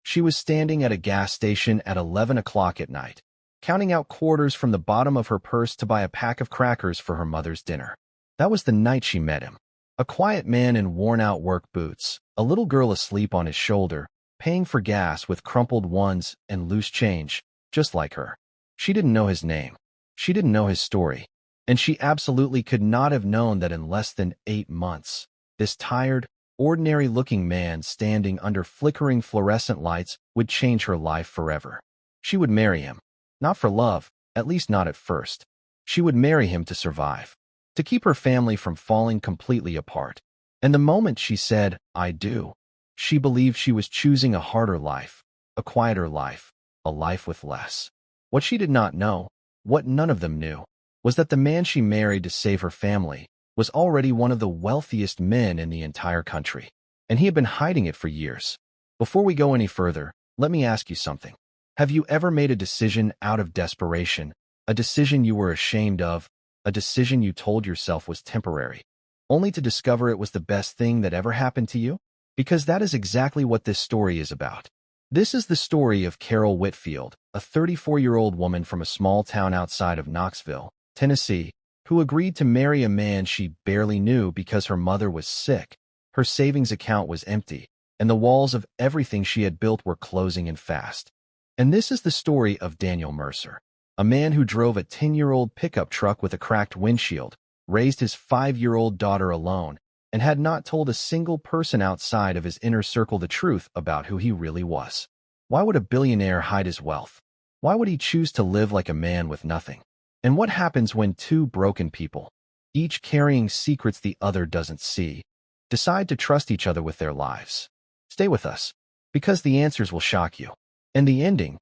She was standing at a gas station at 11 o'clock at night, counting out quarters from the bottom of her purse to buy a pack of crackers for her mother's dinner. That was the night she met him. A quiet man in worn-out work boots, a little girl asleep on his shoulder, paying for gas with crumpled ones and loose change, just like her. She didn't know his name. She didn't know his story. And she absolutely could not have known that in less than 8 months, this tired, ordinary-looking man standing under flickering fluorescent lights would change her life forever. She would marry him. Not for love, at least not at first. She would marry him to survive, to keep her family from falling completely apart. And the moment she said, "I do," she believed she was choosing a harder life, a quieter life, a life with less. What she did not know, what none of them knew, was that the man she married to save her family was already one of the wealthiest men in the entire country, and he had been hiding it for years. Before we go any further, let me ask you something. Have you ever made a decision out of desperation, a decision you were ashamed of, a decision you told yourself was temporary, only to discover it was the best thing that ever happened to you? Because that is exactly what this story is about. This is the story of Carol Whitfield, a 34-year-old woman from a small town outside of Knoxville, Tennessee, who agreed to marry a man she barely knew because her mother was sick, her savings account was empty, and the walls of everything she had built were closing in fast. And this is the story of Daniel Mercer, a man who drove a 10-year-old pickup truck with a cracked windshield, raised his 5-year-old daughter alone, and had not told a single person outside of his inner circle the truth about who he really was. Why would a billionaire hide his wealth? Why would he choose to live like a man with nothing? And what happens when two broken people, each carrying secrets the other doesn't see, decide to trust each other with their lives? Stay with us, because the answers will shock you. And the ending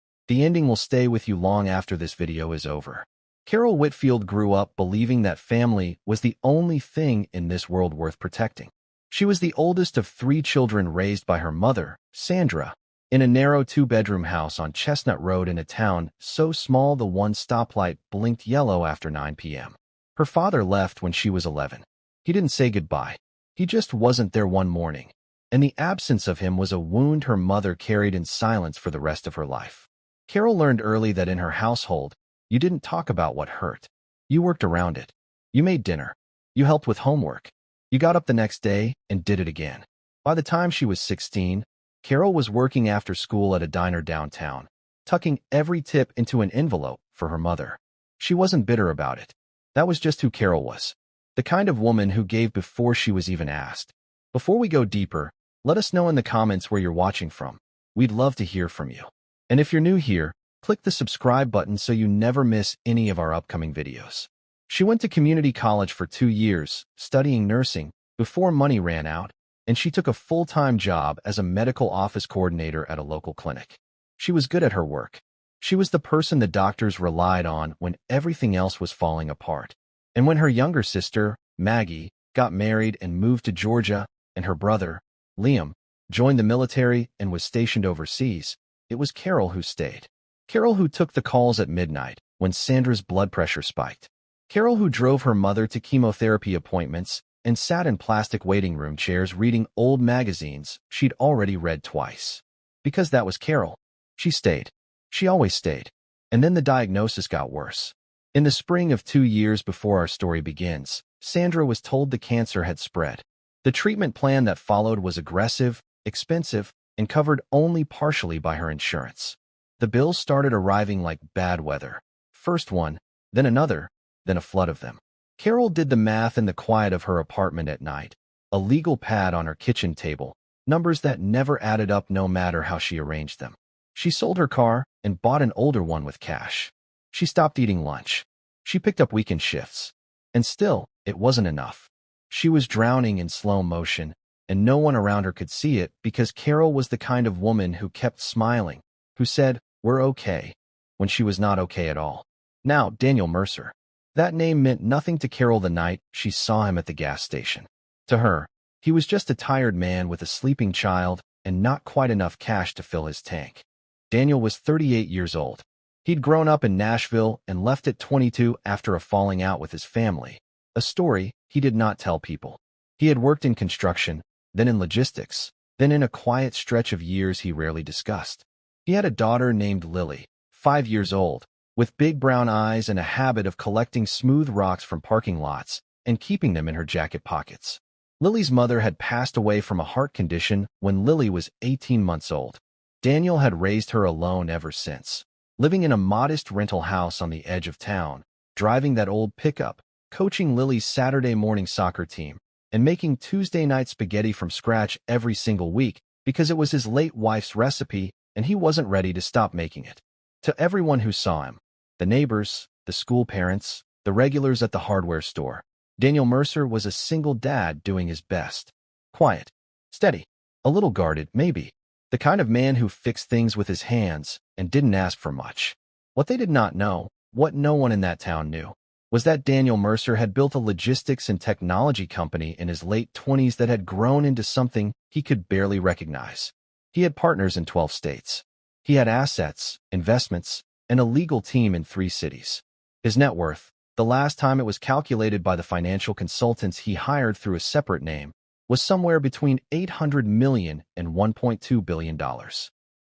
will stay with you long after this video is over. Carol Whitfield grew up believing that family was the only thing in this world worth protecting. She was the oldest of 3 children raised by her mother, Sandra, in a narrow 2-bedroom house on Chestnut Road in a town so small the one stoplight blinked yellow after 9 p.m. Her father left when she was 11. He didn't say goodbye. He just wasn't there one morning, and the absence of him was a wound her mother carried in silence for the rest of her life. Carol learned early that in her household, you didn't talk about what hurt. You worked around it. You made dinner. You helped with homework. You got up the next day and did it again. By the time she was 16, Carol was working after school at a diner downtown, tucking every tip into an envelope for her mother. She wasn't bitter about it. That was just who Carol was. The kind of woman who gave before she was even asked. Before we go deeper, let us know in the comments where you're watching from. We'd love to hear from you. And if you're new here, click the subscribe button so you never miss any of our upcoming videos. She went to community college for 2 years, studying nursing, before money ran out, and she took a full-time job as a medical office coordinator at a local clinic. She was good at her work. She was the person the doctors relied on when everything else was falling apart. And when her younger sister, Maggie, got married and moved to Georgia, and her brother, Liam, joined the military and was stationed overseas, it was Carol who stayed. Carol who took the calls at midnight when Sandra's blood pressure spiked. Carol who drove her mother to chemotherapy appointments and sat in plastic waiting room chairs reading old magazines she'd already read twice. Because that was Carol. She stayed. She always stayed. And then the diagnosis got worse. In the spring of 2 years before our story begins, Sandra was told the cancer had spread. The treatment plan that followed was aggressive, expensive, and covered only partially by her insurance. The bills started arriving like bad weather. First one, then another, then a flood of them. Carol did the math in the quiet of her apartment at night, a legal pad on her kitchen table, numbers that never added up no matter how she arranged them. She sold her car and bought an older one with cash. She stopped eating lunch. She picked up weekend shifts. And still, it wasn't enough. She was drowning in slow motion, and no one around her could see it because Carol was the kind of woman who kept smiling, who said, "We're okay," when she was not okay at all. Now, Daniel Mercer. That name meant nothing to Carol the night she saw him at the gas station. To her, he was just a tired man with a sleeping child and not quite enough cash to fill his tank. Daniel was 38 years old. He'd grown up in Nashville and left at 22 after a falling out with his family, a story he did not tell people. He had worked in construction, then in logistics, then in a quiet stretch of years he rarely discussed. He had a daughter named Lily, 5 years old, with big brown eyes and a habit of collecting smooth rocks from parking lots and keeping them in her jacket pockets. Lily's mother had passed away from a heart condition when Lily was 18 months old. Daniel had raised her alone ever since, living in a modest rental house on the edge of town, driving that old pickup, coaching Lily's Saturday morning soccer team, and making Tuesday night spaghetti from scratch every single week because it was his late wife's recipe and he wasn't ready to stop making it. To everyone who saw him, the neighbors, the school parents, the regulars at the hardware store, Daniel Mercer was a single dad doing his best. Quiet, steady, a little guarded, maybe. The kind of man who fixed things with his hands and didn't ask for much. What they did not know, what no one in that town knew, was that Daniel Mercer had built a logistics and technology company in his late 20s that had grown into something he could barely recognize. He had partners in 12 states. He had assets, investments, and a legal team in 3 cities. His net worth, the last time it was calculated by the financial consultants he hired through a separate name, was somewhere between $800 million and $1.2 billion.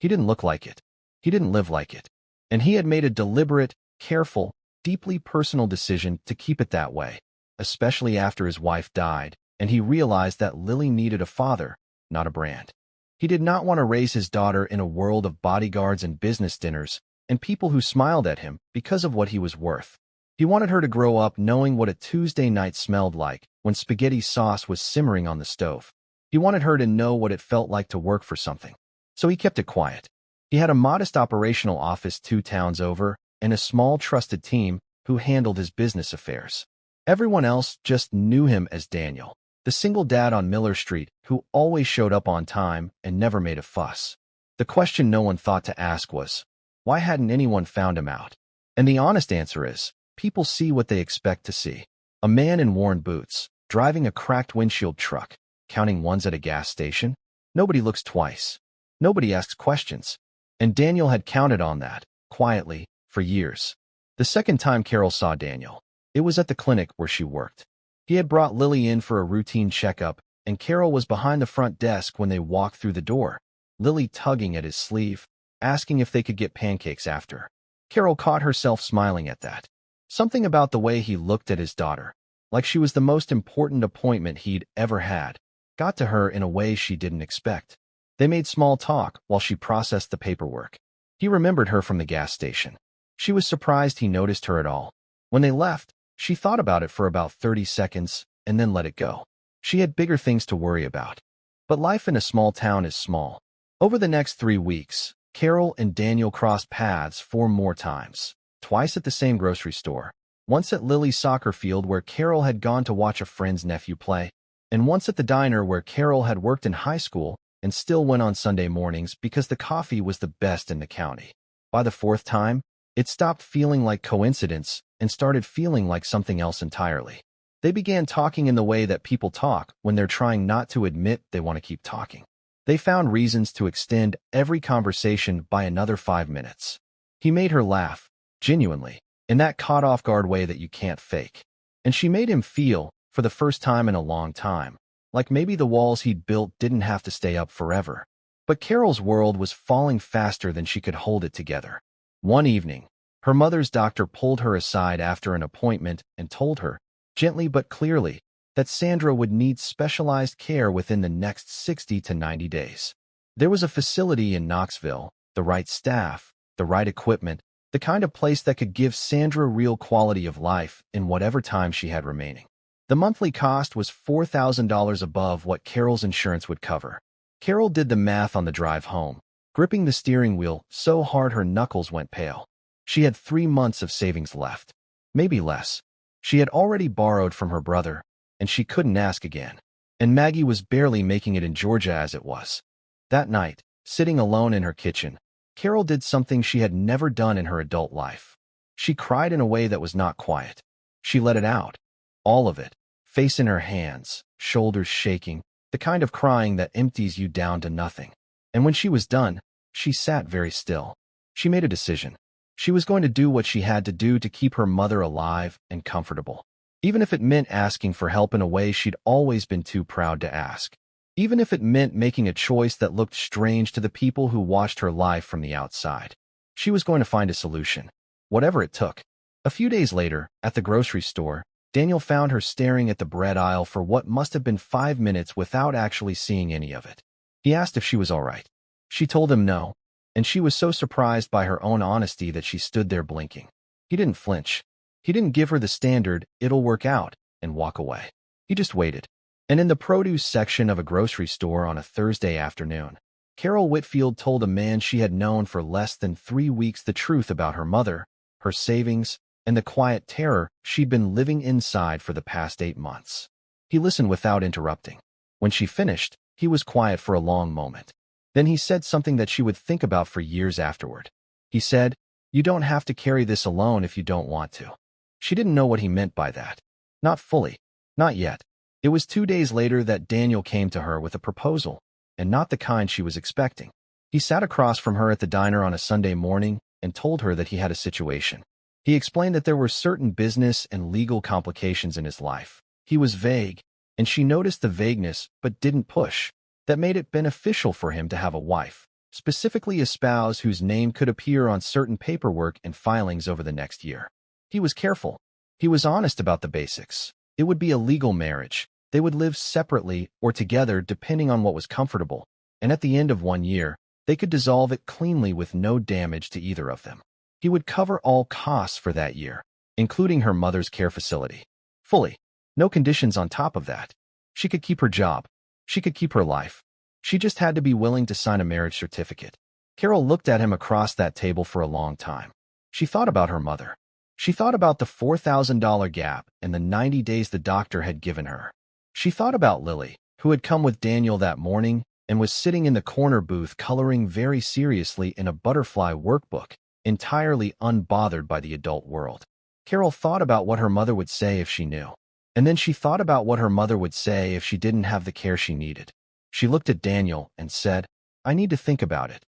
He didn't look like it. He didn't live like it. And he had made a deliberate, careful, deeply personal decision to keep it that way, especially after his wife died, and he realized that Lily needed a father, not a brand. He did not want to raise his daughter in a world of bodyguards and business dinners and people who smiled at him because of what he was worth. He wanted her to grow up knowing what a Tuesday night smelled like when spaghetti sauce was simmering on the stove. He wanted her to know what it felt like to work for something. So he kept it quiet. He had a modest operational office 2 towns over and a small trusted team who handled his business affairs. Everyone else just knew him as Daniel, the single dad on Miller Street who always showed up on time and never made a fuss. The question no one thought to ask was, why hadn't anyone found him out? And the honest answer is, people see what they expect to see. A man in worn boots, driving a cracked windshield truck, counting ones at a gas station. Nobody looks twice. Nobody asks questions. And Daniel had counted on that, quietly, for years. The second time Carol saw Daniel, it was at the clinic where she worked. He had brought Lily in for a routine checkup, and Carol was behind the front desk when they walked through the door, Lily tugging at his sleeve, asking if they could get pancakes after. Carol caught herself smiling at that. Something about the way he looked at his daughter, like she was the most important appointment he'd ever had, got to her in a way she didn't expect. They made small talk while she processed the paperwork. He remembered her from the gas station. She was surprised he noticed her at all. When they left, she thought about it for about 30 seconds and then let it go. She had bigger things to worry about. But life in a small town is small. Over the next 3 weeks, Carol and Daniel crossed paths 4 more times. Twice at the same grocery store, once at Lily's soccer field where Carol had gone to watch a friend's nephew play, and once at the diner where Carol had worked in high school and still went on Sunday mornings because the coffee was the best in the county. By the 4th time, it stopped feeling like coincidence and started feeling like something else entirely. They began talking in the way that people talk when they're trying not to admit they want to keep talking. They found reasons to extend every conversation by another 5 minutes. He made her laugh. Genuinely, in that caught-off-guard way that you can't fake. And she made him feel, for the first time in a long time, like maybe the walls he'd built didn't have to stay up forever. But Carol's world was falling faster than she could hold it together. One evening, her mother's doctor pulled her aside after an appointment and told her, gently but clearly, that Sandra would need specialized care within the next 60 to 90 days. There was a facility in Knoxville, the right staff, the right equipment, the kind of place that could give Sandra real quality of life in whatever time she had remaining. The monthly cost was $4,000 above what Carol's insurance would cover. Carol did the math on the drive home, gripping the steering wheel so hard her knuckles went pale. She had 3 months of savings left, maybe less. She had already borrowed from her brother, and she couldn't ask again. And Maggie was barely making it in Georgia as it was. That night, sitting alone in her kitchen, Carol did something she had never done in her adult life. She cried in a way that was not quiet. She let it out. All of it. Face in her hands, shoulders shaking, the kind of crying that empties you down to nothing. And when she was done, she sat very still. She made a decision. She was going to do what she had to do to keep her mother alive and comfortable, even if it meant asking for help in a way she'd always been too proud to ask. even if it meant making a choice that looked strange to the people who watched her life from the outside. She was going to find a solution, whatever it took. A few days later, at the grocery store, Daniel found her staring at the bread aisle for what must have been 5 minutes without actually seeing any of it. He asked if she was all right. She told him no, and she was so surprised by her own honesty that she stood there blinking. He didn't flinch. He didn't give her the standard, "it'll work out," and walk away. He just waited. And in the produce section of a grocery store on a Thursday afternoon, Carol Whitfield told a man she had known for less than 3 weeks the truth about her mother, her savings, and the quiet terror she'd been living inside for the past 8 months. He listened without interrupting. When she finished, he was quiet for a long moment. Then he said something that she would think about for years afterward. He said, "You don't have to carry this alone if you don't want to." She didn't know what he meant by that. Not fully. Not yet. It was 2 days later that Daniel came to her with a proposal, and not the kind she was expecting. He sat across from her at the diner on a Sunday morning and told her that he had a situation. He explained that there were certain business and legal complications in his life. He was vague, and she noticed the vagueness but didn't push. That made it beneficial for him to have a wife, specifically a spouse whose name could appear on certain paperwork and filings over the next year. He was careful. He was honest about the basics. It would be a legal marriage. They would live separately or together depending on what was comfortable, and at the end of 1 year, they could dissolve it cleanly with no damage to either of them. He would cover all costs for that year, including her mother's care facility. Fully. No conditions on top of that. She could keep her job. She could keep her life. She just had to be willing to sign a marriage certificate. Carol looked at him across that table for a long time. She thought about her mother. She thought about the $4,000 gap and the 90 days the doctor had given her. She thought about Lily, who had come with Daniel that morning and was sitting in the corner booth coloring very seriously in a butterfly workbook, entirely unbothered by the adult world. Carol thought about what her mother would say if she knew. And then she thought about what her mother would say if she didn't have the care she needed. She looked at Daniel and said, "I need to think about it."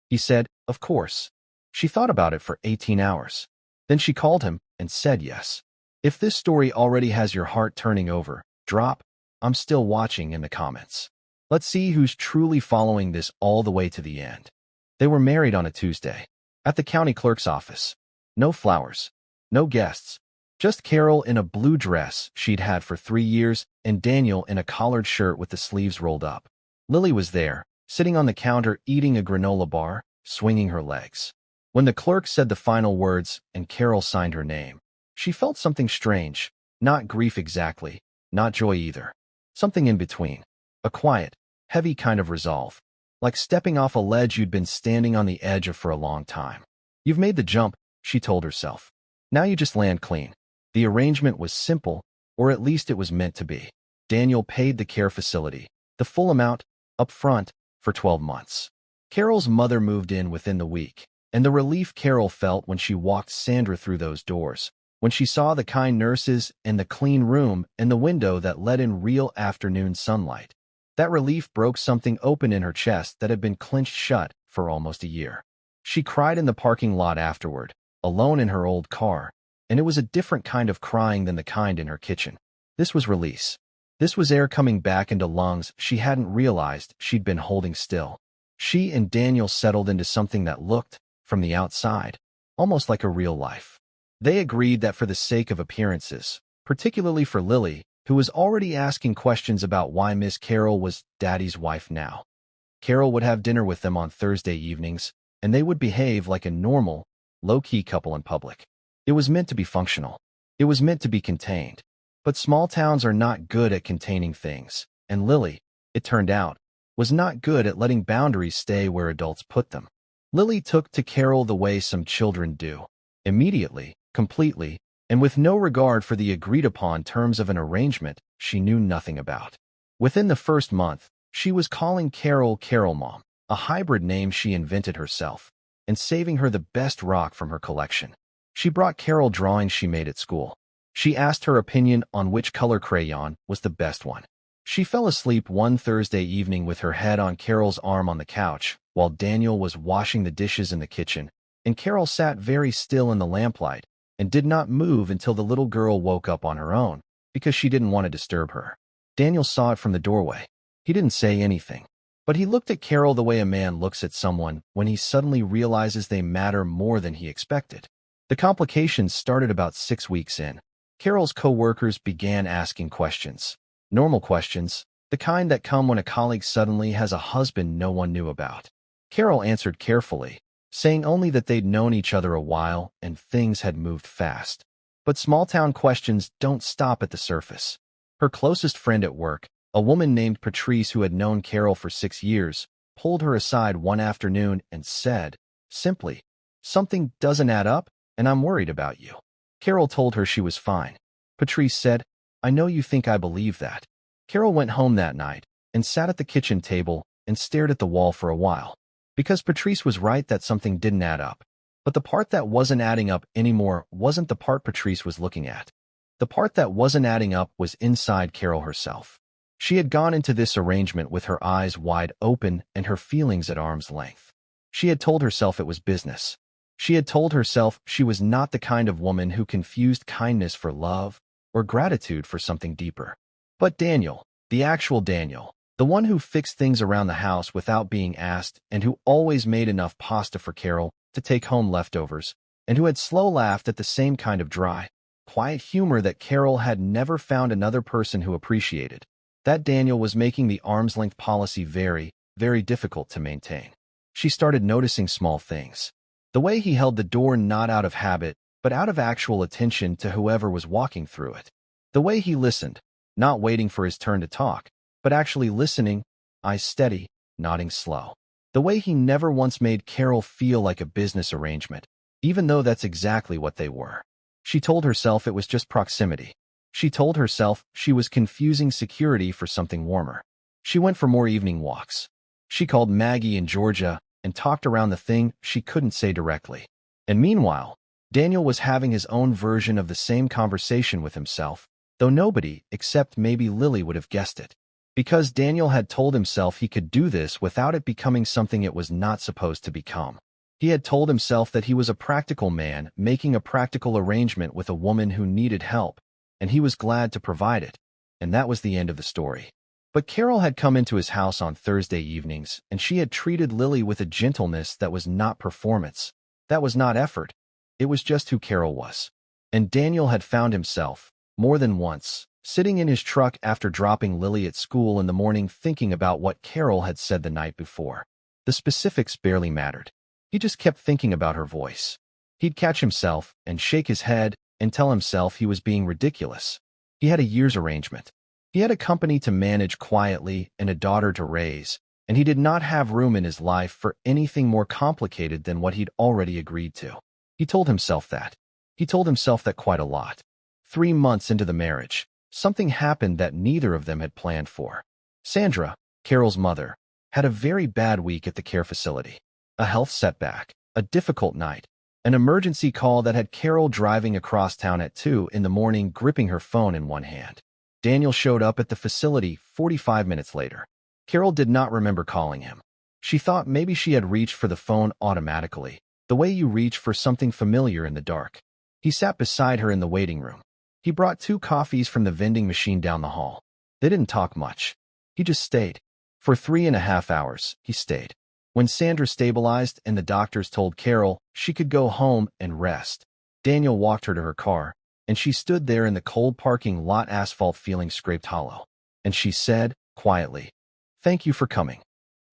He said, "Of course." She thought about it for 18 hours. Then she called him and said yes. If this story already has your heart turning over, drop "I'm still watching" in the comments. Let's see who's truly following this all the way to the end. They were married on a Tuesday. At the county clerk's office. No flowers. No guests. Just Carol in a blue dress she'd had for 3 years and Daniel in a collared shirt with the sleeves rolled up. Lily was there, sitting on the counter eating a granola bar, swinging her legs. When the clerk said the final words and Carol signed her name, she felt something strange. Not grief exactly, not joy either. Something in between. A quiet, heavy kind of resolve. Like stepping off a ledge you'd been standing on the edge of for a long time. You've made the jump, she told herself. Now you just land clean. The arrangement was simple, or at least it was meant to be. Daniel paid the care facility, the full amount, up front, for 12 months. Carol's mother moved in within the week, and the relief Carol felt when she walked Sandra through those doors, when she saw the kind nurses and the clean room and the window that let in real afternoon sunlight. That relief broke something open in her chest that had been clenched shut for almost a year. She cried in the parking lot afterward, alone in her old car, and it was a different kind of crying than the kind in her kitchen. This was release. This was air coming back into lungs she hadn't realized she'd been holding still. She and Daniel settled into something that looked, from the outside, almost like a real life. They agreed that for the sake of appearances, particularly for Lily, who was already asking questions about why Miss Carol was Daddy's wife now, Carol would have dinner with them on Thursday evenings, and they would behave like a normal, low-key couple in public. It was meant to be functional. It was meant to be contained. But small towns are not good at containing things, and Lily, it turned out, was not good at letting boundaries stay where adults put them. Lily took to Carol the way some children do, immediately, completely, and with no regard for the agreed-upon terms of an arrangement she knew nothing about. Within the first month, she was calling Carol Carol Mom, a hybrid name she invented herself, and saving her the best rock from her collection. She brought Carol drawings she made at school. She asked her opinion on which color crayon was the best one. She fell asleep one Thursday evening with her head on Carol's arm on the couch, while Daniel was washing the dishes in the kitchen, and Carol sat very still in the lamplight and did not move until the little girl woke up on her own, because she didn't want to disturb her. Daniel saw it from the doorway. He didn't say anything, but he looked at Carol the way a man looks at someone when he suddenly realizes they matter more than he expected. The complications started about 6 weeks in. Carol's co-workers began asking questions. Normal questions, the kind that come when a colleague suddenly has a husband no one knew about. Carol answered carefully, saying only that they'd known each other a while and things had moved fast. But small-town questions don't stop at the surface. Her closest friend at work, a woman named Patrice who had known Carol for 6 years, pulled her aside one afternoon and said, simply, "Something doesn't add up, and I'm worried about you." Carol told her she was fine. Patrice said, "I know you think I believe that." Carol went home that night and sat at the kitchen table and stared at the wall for a while. Because Patrice was right that something didn't add up. But the part that wasn't adding up anymore wasn't the part Patrice was looking at. The part that wasn't adding up was inside Carol herself. She had gone into this arrangement with her eyes wide open and her feelings at arm's length. She had told herself it was business. She had told herself she was not the kind of woman who confused kindness for love or gratitude for something deeper. But Daniel, the actual Daniel, the one who fixed things around the house without being asked and who always made enough pasta for Carol to take home leftovers, and who had slow laughed at the same kind of dry, quiet humor that Carol had never found another person who appreciated. That Daniel was making the arm's-length policy very, very difficult to maintain. She started noticing small things. The way he held the door not out of habit, but out of actual attention to whoever was walking through it. The way he listened, not waiting for his turn to talk, but actually listening, eyes steady, nodding slow. The way he never once made Carol feel like a business arrangement, even though that's exactly what they were. She told herself it was just proximity. She told herself she was confusing security for something warmer. She went for more evening walks. She called Maggie and Georgia and talked around the thing she couldn't say directly. And meanwhile, Daniel was having his own version of the same conversation with himself, though nobody, except maybe Lily, would have guessed it. Because Daniel had told himself he could do this without it becoming something it was not supposed to become. He had told himself that he was a practical man making a practical arrangement with a woman who needed help, and he was glad to provide it. And that was the end of the story. But Carol had come into his house on Thursday evenings, and she had treated Lily with a gentleness that was not performance. That was not effort. It was just who Carol was. And Daniel had found himself, more than once, sitting in his truck after dropping Lily at school in the morning thinking about what Carol had said the night before. The specifics barely mattered. He just kept thinking about her voice. He'd catch himself and shake his head and tell himself he was being ridiculous. He had a year's arrangement. He had a company to manage quietly and a daughter to raise, and he did not have room in his life for anything more complicated than what he'd already agreed to. He told himself that. He told himself that quite a lot. 3 months into the marriage, something happened that neither of them had planned for. Sandra, Carol's mother, had a very bad week at the care facility. A health setback, a difficult night, an emergency call that had Carol driving across town at 2 in the morning gripping her phone in one hand. Daniel showed up at the facility 45 minutes later. Carol did not remember calling him. She thought maybe she had reached for the phone automatically, the way you reach for something familiar in the dark. He sat beside her in the waiting room. He brought 2 coffees from the vending machine down the hall. They didn't talk much. He just stayed. For 3.5 hours, he stayed. When Sandra stabilized and the doctors told Carol she could go home and rest, Daniel walked her to her car, and she stood there in the cold parking lot asphalt feeling scraped hollow. And she said, quietly, "Thank you for coming."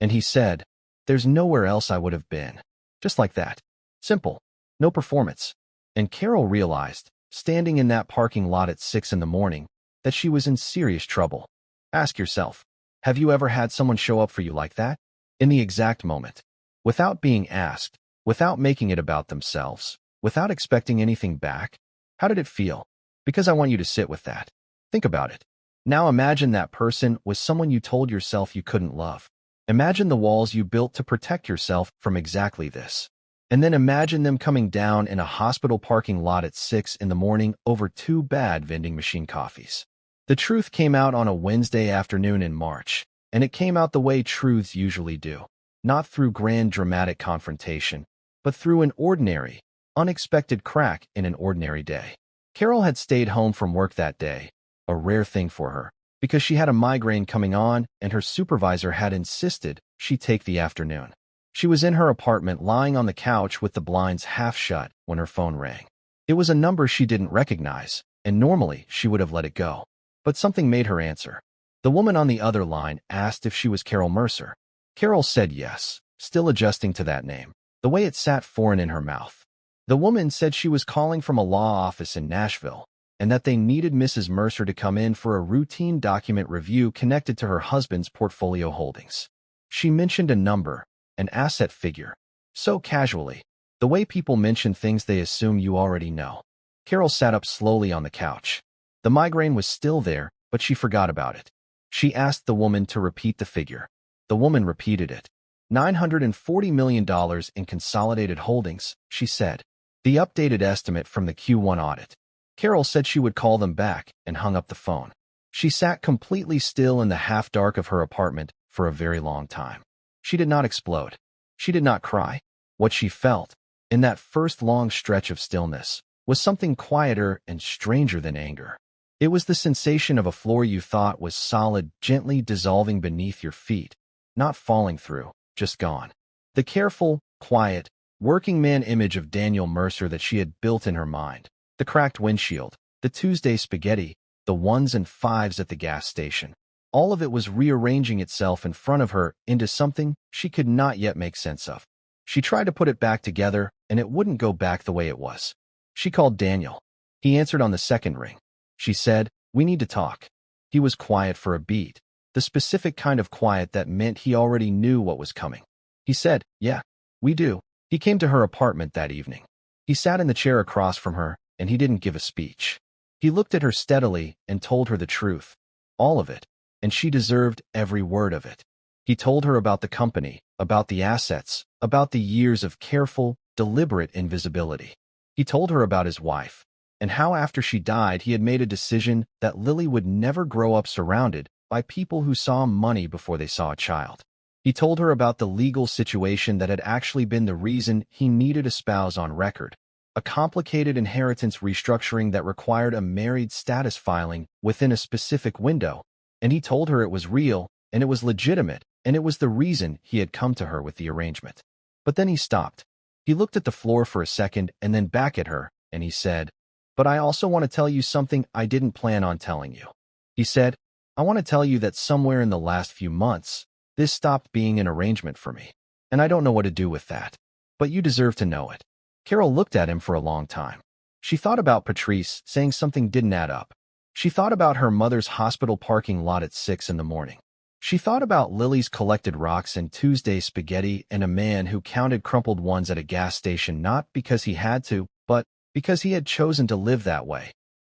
And he said, "There's nowhere else I would have been." Just like that. Simple. No performance. And Carol realized, standing in that parking lot at 6 in the morning, that she was in serious trouble. Ask yourself, have you ever had someone show up for you like that? In the exact moment. Without being asked, without making it about themselves, without expecting anything back? How did it feel? Because I want you to sit with that. Think about it. Now imagine that person was someone you told yourself you couldn't love. Imagine the walls you built to protect yourself from exactly this. And then imagine them coming down in a hospital parking lot at 6 in the morning over 2 bad vending machine coffees. The truth came out on a Wednesday afternoon in March, and it came out the way truths usually do. Not through grand dramatic confrontation, but through an ordinary, unexpected crack in an ordinary day. Carol had stayed home from work that day, a rare thing for her, because she had a migraine coming on and her supervisor had insisted she take the afternoon. She was in her apartment lying on the couch with the blinds half shut when her phone rang. It was a number she didn't recognize, and normally she would have let it go. But something made her answer. The woman on the other line asked if she was Carol Mercer. Carol said yes, still adjusting to that name, the way it sat foreign in her mouth. The woman said she was calling from a law office in Nashville, and that they needed Mrs. Mercer to come in for a routine document review connected to her husband's portfolio holdings. She mentioned a number, an asset figure, so casually, the way people mention things they assume you already know. Carol sat up slowly on the couch. The migraine was still there, but she forgot about it. She asked the woman to repeat the figure. The woman repeated it. $940 million in consolidated holdings, she said. The updated estimate from the Q1 audit. Carol said she would call them back and hung up the phone. She sat completely still in the half-dark of her apartment for a very long time. She did not explode. She did not cry. What she felt, in that first long stretch of stillness, was something quieter and stranger than anger. It was the sensation of a floor you thought was solid, gently dissolving beneath your feet, not falling through, just gone. The careful, quiet, working man image of Daniel Mercer that she had built in her mind, the cracked windshield, the Tuesday spaghetti, the ones and fives at the gas station. All of it was rearranging itself in front of her into something she could not yet make sense of. She tried to put it back together, and it wouldn't go back the way it was. She called Daniel. He answered on the second ring. She said, "We need to talk." He was quiet for a beat, the specific kind of quiet that meant he already knew what was coming. He said, "Yeah, we do." He came to her apartment that evening. He sat in the chair across from her, and he didn't give a speech. He looked at her steadily and told her the truth. All of it. And she deserved every word of it. He told her about the company, about the assets, about the years of careful, deliberate invisibility. He told her about his wife, and how after she died he had made a decision that Lily would never grow up surrounded by people who saw money before they saw a child. He told her about the legal situation that had actually been the reason he needed a spouse on record, a complicated inheritance restructuring that required a married status filing within a specific window. And he told her it was real, and it was legitimate, and it was the reason he had come to her with the arrangement. But then he stopped. He looked at the floor for a second and then back at her, and he said, "But I also want to tell you something I didn't plan on telling you." He said, "I want to tell you that somewhere in the last few months, this stopped being an arrangement for me, and I don't know what to do with that. But you deserve to know it." Carol looked at him for a long time. She thought about Patrice saying something didn't add up. She thought about her mother's hospital parking lot at 6 in the morning. She thought about Lily's collected rocks and Tuesday spaghetti and a man who counted crumpled ones at a gas station not because he had to, but because he had chosen to live that way.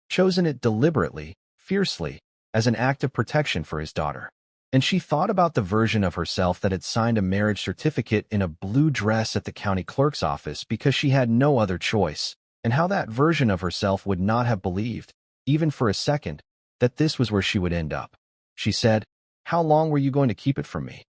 Chosen it deliberately, fiercely, as an act of protection for his daughter. And she thought about the version of herself that had signed a marriage certificate in a blue dress at the county clerk's office because she had no other choice, and how that version of herself would not have believed, even for a second, that this was where she would end up. She said, "How long were you going to keep it from me?"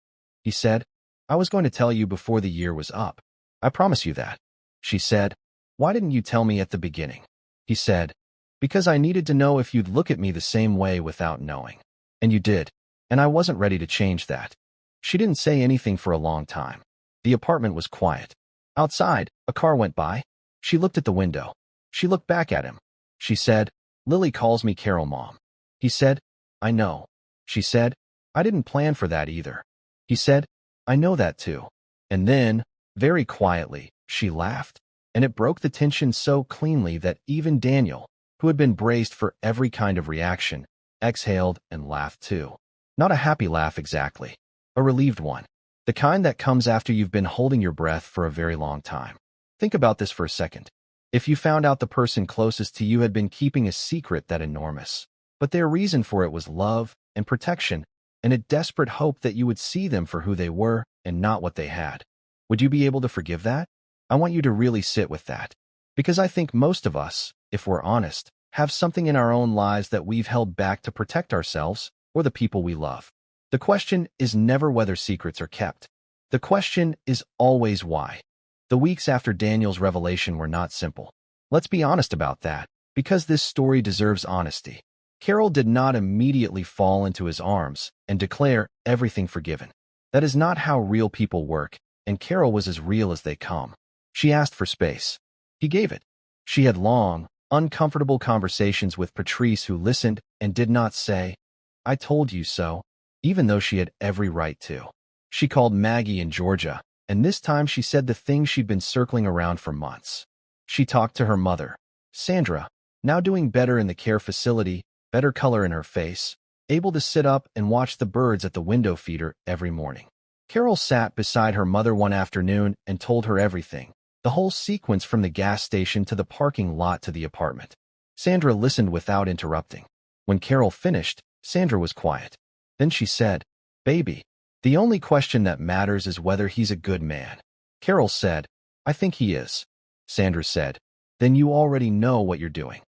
He said, "I was going to tell you before the year was up. I promise you that." She said, "Why didn't you tell me at the beginning?" He said, "Because I needed to know if you'd look at me the same way without knowing. And you did. And I wasn't ready to change that." She didn't say anything for a long time. The apartment was quiet. Outside, a car went by. She looked at the window. She looked back at him. She said, "Lily calls me Carol, Mom." He said, "I know." She said, "I didn't plan for that either." He said, "I know that too." And then, very quietly, she laughed, and it broke the tension so cleanly that even Daniel, who had been braced for every kind of reaction, exhaled and laughed too. Not a happy laugh exactly, a relieved one, the kind that comes after you've been holding your breath for a very long time. Think about this for a second. If you found out the person closest to you had been keeping a secret that enormous, but their reason for it was love and protection and a desperate hope that you would see them for who they were and not what they had, would you be able to forgive that? I want you to really sit with that, because I think most of us, if we're honest, have something in our own lives that we've held back to protect ourselves or the people we love. The question is never whether secrets are kept. The question is always why. The weeks after Daniel's revelation were not simple. Let's be honest about that, because this story deserves honesty. Carol did not immediately fall into his arms and declare everything forgiven. That is not how real people work, and Carol was as real as they come. She asked for space. He gave it. She had long, uncomfortable conversations with Patrice, who listened and did not say, "I told you so," even though she had every right to. She called Maggie in Georgia, and this time she said the things she'd been circling around for months. She talked to her mother, Sandra, now doing better in the care facility, better color in her face, able to sit up and watch the birds at the window feeder every morning. Carol sat beside her mother one afternoon and told her everything, the whole sequence from the gas station to the parking lot to the apartment. Sandra listened without interrupting. When Carol finished, Sandra was quiet. Then she said, "Baby, the only question that matters is whether he's a good man." Carol said, "I think he is." Sandra said, "Then you already know what you're doing."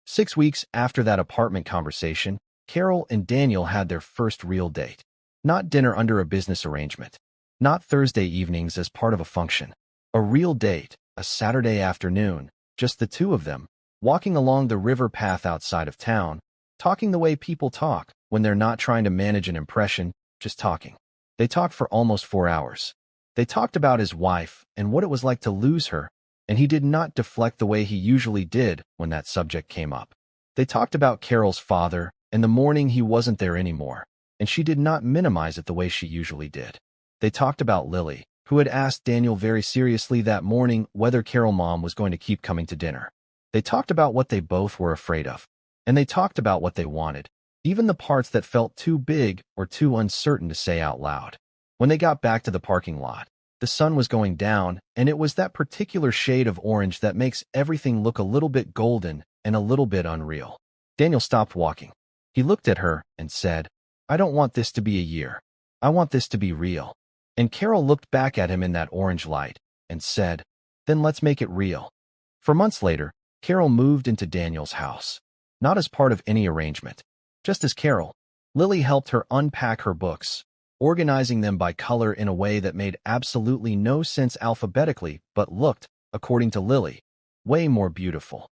6 weeks after that apartment conversation, Carol and Daniel had their first real date. Not dinner under a business arrangement. Not Thursday evenings as part of a function. A real date, a Saturday afternoon, just the two of them, walking along the river path outside of town, talking the way people talk when they're not trying to manage an impression, just talking. They talked for almost 4 hours. They talked about his wife and what it was like to lose her, and he did not deflect the way he usually did when that subject came up. They talked about Carol's father and the morning he wasn't there anymore, and she did not minimize it the way she usually did. They talked about Lily, who had asked Daniel very seriously that morning whether Carol Mom was going to keep coming to dinner. They talked about what they both were afraid of, and they talked about what they wanted, even the parts that felt too big or too uncertain to say out loud. When they got back to the parking lot, the sun was going down, and it was that particular shade of orange that makes everything look a little bit golden and a little bit unreal. Daniel stopped walking. He looked at her and said, "I don't want this to be a year. I want this to be real." And Carol looked back at him in that orange light and said, "Then let's make it real." For months later, Carol moved into Daniel's house. Not as part of any arrangement, just as Carol. Lily helped her unpack her books, organizing them by color in a way that made absolutely no sense alphabetically but looked, according to Lily, way more beautiful.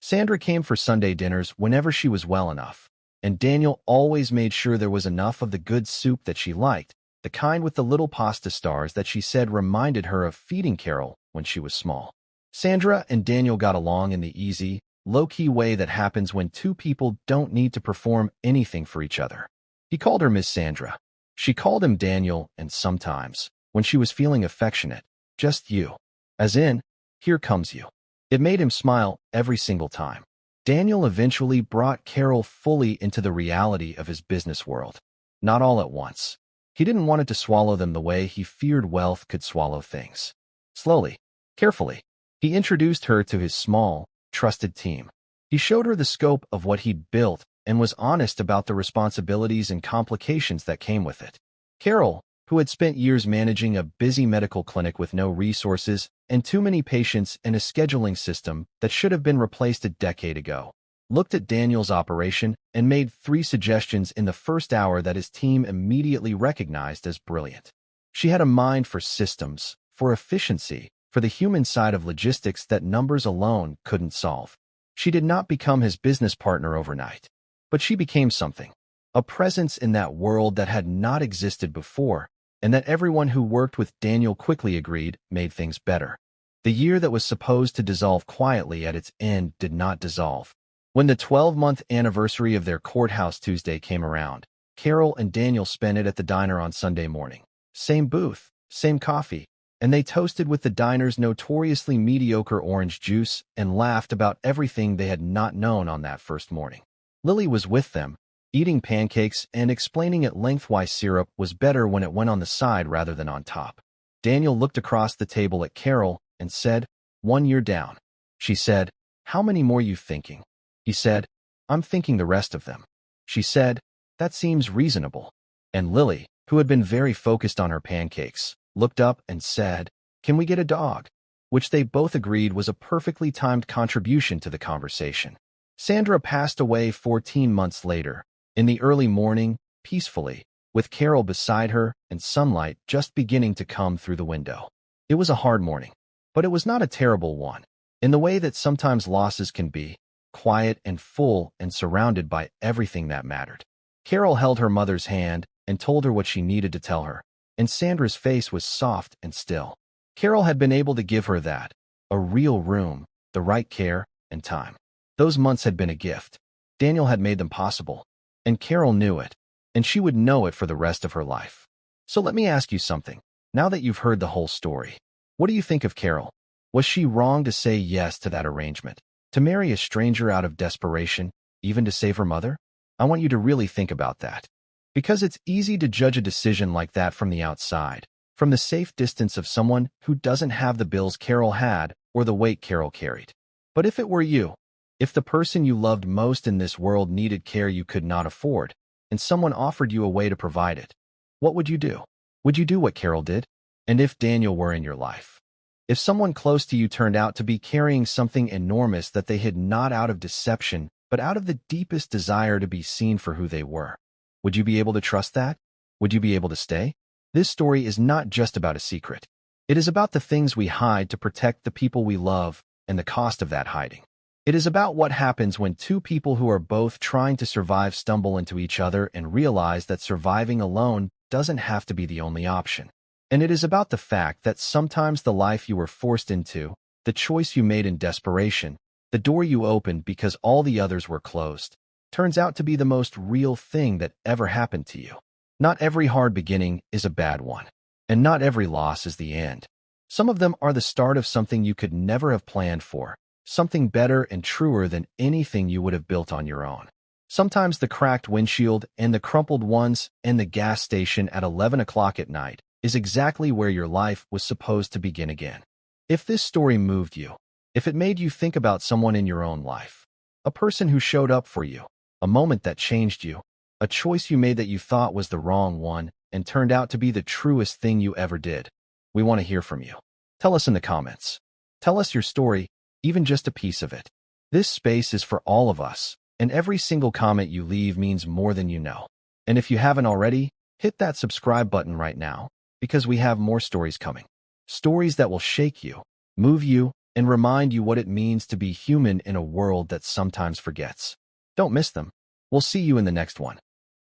Sandra came for Sunday dinners whenever she was well enough, and Daniel always made sure there was enough of the good soup that she liked, the kind with the little pasta stars that she said reminded her of feeding Carol when she was small. Sandra and Daniel got along in the easy, low-key way that happens when two people don't need to perform anything for each other. He called her Miss Sandra. She called him Daniel, and sometimes, when she was feeling affectionate, just you. As in, here comes you. It made him smile every single time. Daniel eventually brought Carol fully into the reality of his business world. Not all at once. He didn't want it to swallow them the way he feared wealth could swallow things. Slowly, carefully, he introduced her to his small, trusted team. He showed her the scope of what he'd built and was honest about the responsibilities and complications that came with it. Carol, who had spent years managing a busy medical clinic with no resources and too many patients and a scheduling system that should have been replaced a decade ago, looked at Daniel's operation and made 3 suggestions in the first hour that his team immediately recognized as brilliant. She had a mind for systems, for efficiency, for the human side of logistics that numbers alone couldn't solve. She did not become his business partner overnight, but she became something, a presence in that world that had not existed before, and that everyone who worked with Daniel quickly agreed made things better. The year that was supposed to dissolve quietly at its end did not dissolve. When the 12-month anniversary of their courthouse Tuesday came around, Carol and Daniel spent it at the diner on Sunday morning. Same booth, same coffee, and they toasted with the diner's notoriously mediocre orange juice and laughed about everything they had not known on that first morning. Lily was with them, eating pancakes and explaining at length why syrup was better when it went on the side rather than on top. Daniel looked across the table at Carol and said, "1 year down." She said, "How many more you thinking?" He said, "I'm thinking the rest of them." She said, "That seems reasonable." And Lily, who had been very focused on her pancakes, looked up and said, "Can we get a dog?" Which they both agreed was a perfectly timed contribution to the conversation. Sandra passed away 14 months later, in the early morning, peacefully, with Carol beside her and sunlight just beginning to come through the window. It was a hard morning, but it was not a terrible one, in the way that sometimes losses can be. quiet and full and surrounded by everything that mattered. Carol held her mother's hand and told her what she needed to tell her, and Sandra's face was soft and still. Carol had been able to give her that, a real room, the right care, and time. Those months had been a gift. Daniel had made them possible, and Carol knew it, and she would know it for the rest of her life. So let me ask you something. Now that you've heard the whole story, what do you think of Carol? Was she wrong to say yes to that arrangement? To marry a stranger out of desperation, even to save her mother? I want you to really think about that. Because it's easy to judge a decision like that from the outside, from the safe distance of someone who doesn't have the bills Carol had or the weight Carol carried. But if it were you, if the person you loved most in this world needed care you could not afford, and someone offered you a way to provide it, what would you do? Would you do what Carol did? And if Daniel were in your life? If someone close to you turned out to be carrying something enormous that they hid not out of deception, but out of the deepest desire to be seen for who they were, would you be able to trust that? Would you be able to stay? This story is not just about a secret. It is about the things we hide to protect the people we love and the cost of that hiding. It is about what happens when two people who are both trying to survive stumble into each other and realize that surviving alone doesn't have to be the only option. And it is about the fact that sometimes the life you were forced into, the choice you made in desperation, the door you opened because all the others were closed, turns out to be the most real thing that ever happened to you. Not every hard beginning is a bad one, and not every loss is the end. Some of them are the start of something you could never have planned for, something better and truer than anything you would have built on your own. Sometimes the cracked windshield and the crumpled ones and the gas station at 11 o'clock at night is exactly where your life was supposed to begin again. If this story moved you, if it made you think about someone in your own life, a person who showed up for you, a moment that changed you, a choice you made that you thought was the wrong one and turned out to be the truest thing you ever did, we want to hear from you. Tell us in the comments. Tell us your story, even just a piece of it. This space is for all of us, and every single comment you leave means more than you know. And if you haven't already, hit that subscribe button right now, because we have more stories coming. Stories that will shake you, move you, and remind you what it means to be human in a world that sometimes forgets. Don't miss them. We'll see you in the next one.